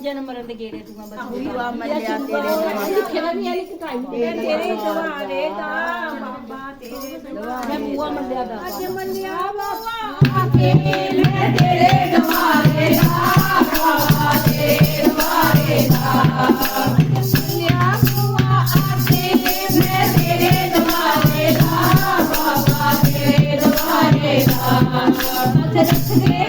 जन्म मरण दे गेड़े दूंगा बस हुआ मल्लिया तेरे लिखेगा नहीं है लेकिन टाइम तेरे दवारे दा बाबा तेरे मैं बुआ मल्लिया दा आज मल्लिया बाबा अकेले तेरे दवारे दा बाबा तेरे दवारे दा मल्लिया बुआ आके मैं तेरे दवारे दा बाबा तेरे दवारे दा रख दे